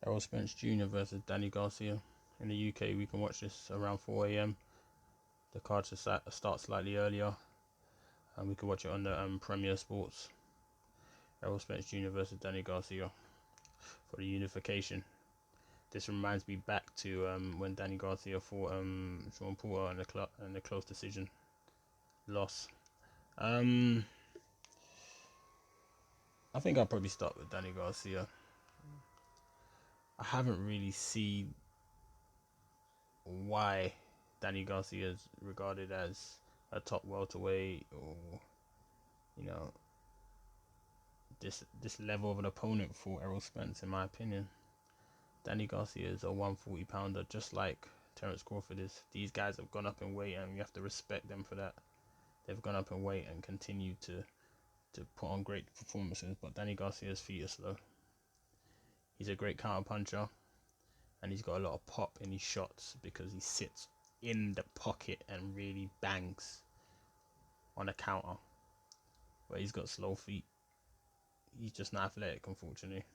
Errol Spence Jr. versus Danny Garcia. In the UK, we can watch this around 4 a.m. The card should start slightly earlier, and we can watch it on the Premier Sports. Errol Spence Jr. versus Danny Garcia for the unification. This reminds me back to when Danny Garcia fought Sean Porter in the close decision loss. I think I'll probably start with Danny Garcia. I haven't really seen why Danny Garcia is regarded as a top welterweight, or you know, this level of an opponent for Errol Spence. In my opinion, Danny Garcia is a 140 pounder, just like Terence Crawford is. These guys have gone up in weight, and you have to respect them for that. They've gone up in weight and continue to put on great performances, but Danny Garcia's feet are slow. He's a great counter puncher, and he's got a lot of pop in his shots because he sits in the pocket and really bangs on a counter. But he's got slow feet. He's just not athletic, unfortunately.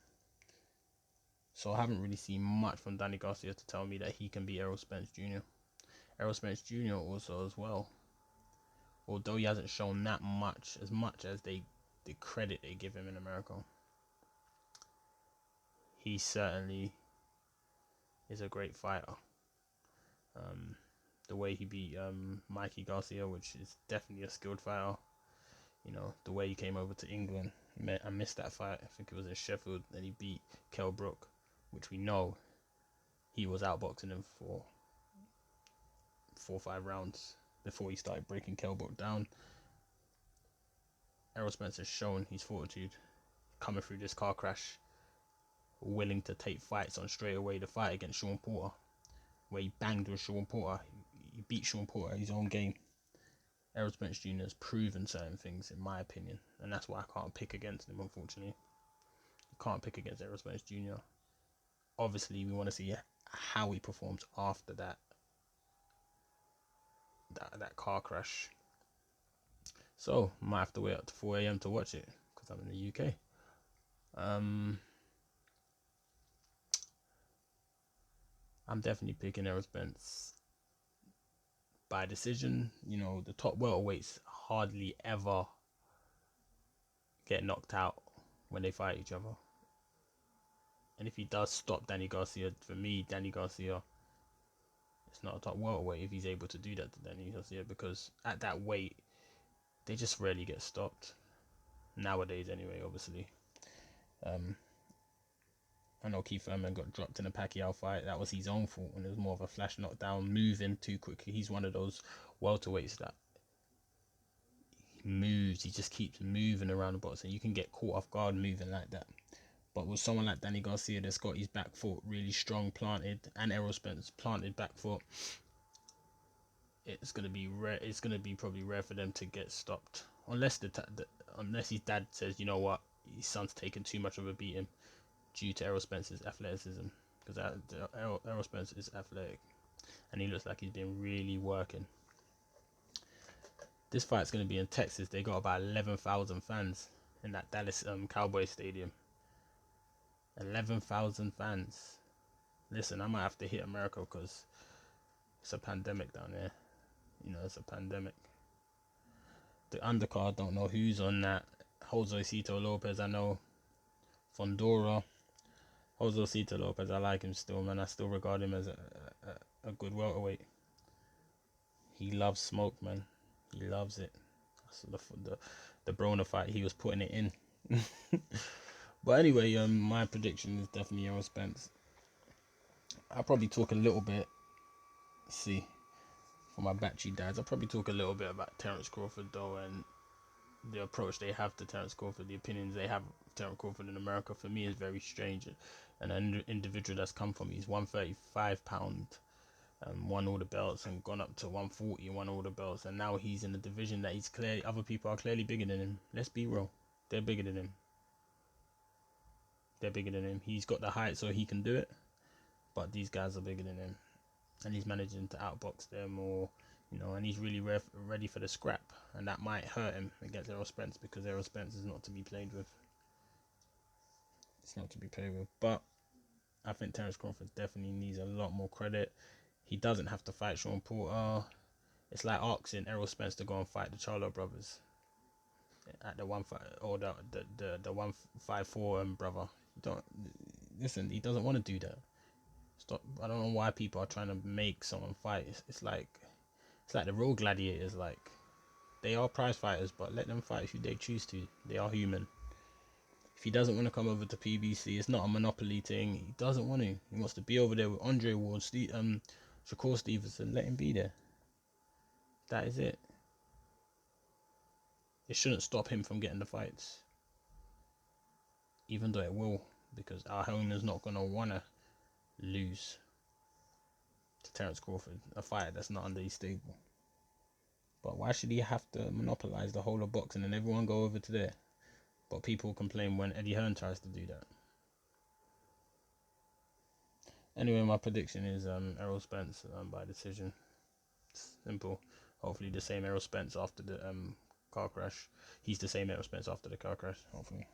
So I haven't really seen much from Danny Garcia to tell me that he can beat Errol Spence Jr. Errol Spence Jr. also as well, although he hasn't shown that much as the credit they give him in America, he certainly is a great fighter. The way he beat Mikey Garcia, which is definitely a skilled fighter. You know, the way he came over to England, I missed that fight. I think it was in Sheffield, and he beat Kell Brook, which we know he was outboxing him for 4 or 5 rounds before he started breaking Kell Brook down. Errol Spence has shown his fortitude coming through this car crash, willing to take fights on straight away. The fight against Sean Porter, where he banged with Sean Porter, he beat Sean Porter at his own game. Errol Spence Jr. has proven certain things, in my opinion, and that's why I can't pick against him, unfortunately. You can't pick against Errol Spence Jr. Obviously, we want to see how he performs after that car crash. So, I might have to wait up to 4 a.m. to watch it, because I'm in the UK. I'm definitely picking Errol Spence by decision. You know, the top welterweights hardly ever get knocked out when they fight each other. And if he does stop Danny Garcia, for me, Danny Garcia is not a top welterweight if he's able to do that to Danny Garcia, because at that weight, they just rarely get stopped. Nowadays, anyway, obviously. I know Keith Thurman got dropped in a Pacquiao fight. That was his own fault, and it was more of a flash knockdown, moving too quickly. He's one of those welterweights that moves. He just keeps moving around the box, and you can get caught off guard moving like that. But with someone like Danny Garcia that's got his back foot really strong planted, and Errol Spence planted back foot, it's gonna be rare. It's gonna be probably rare for them to get stopped, unless unless his dad says, you know what, his son's taking too much of a beating due to Errol Spence's athleticism, because Errol Spence is athletic, and he looks like he's been really working. This fight's gonna be in Texas. They got about 11,000 fans in that Dallas Cowboys stadium. 11,000 fans. Listen, I might have to hit America because it's a pandemic down there. You know, it's a pandemic. The undercard, don't know who's on that. Jose Cito Lopez, I know. Fondora. Jose Cito Lopez, I like him still, man. I still regard him as a good welterweight. He loves smoke, man. He loves it. So the Broner fight, he was putting it in. But anyway, my prediction is definitely Errol Spence. I'll probably talk a little bit. See, for my battery dads, I'll probably talk a little bit about Terence Crawford though, and the approach they have to Terence Crawford, the opinions they have of Terence Crawford in America. For me, is very strange. And an individual that's come from, he's 135 pound, won all the belts, and gone up to 140, won all the belts, and now he's in a division that other people are clearly bigger than him. Let's be real, they're bigger than him. He's got the height so he can do it, but these guys are bigger than him, and he's managing to outbox them, or and he's really ready for the scrap, and that might hurt him against Errol Spence, because Errol Spence is not to be played with. It's not to be played with. But I think Terence Crawford definitely needs a lot more credit. He doesn't have to fight Sean Porter. It's like asking Errol Spence to go and fight the Charlo brothers at the 1-5 or the 154 brother. You don't listen. He doesn't want to do that. Stop. I don't know why people are trying to make someone fight. It's like the real gladiators. Like they are prize fighters, but let them fight who they choose to. They are human. If he doesn't want to come over to PBC, it's not a monopoly thing. He doesn't want to. He wants to be over there with Andre Ward, Shakur Stevenson. Let him be there. That is it. It shouldn't stop him from getting the fights, even though it will, because our owner's not gonna wanna lose to Terence Crawford, a fighter that's not under his stable. But why should he have to monopolize the whole of boxing and everyone go over to there? But people complain when Eddie Hearn tries to do that. Anyway, my prediction is Errol Spence by decision. Simple. Hopefully the same Errol Spence after the car crash. He's the same Errol Spence after the car crash, hopefully.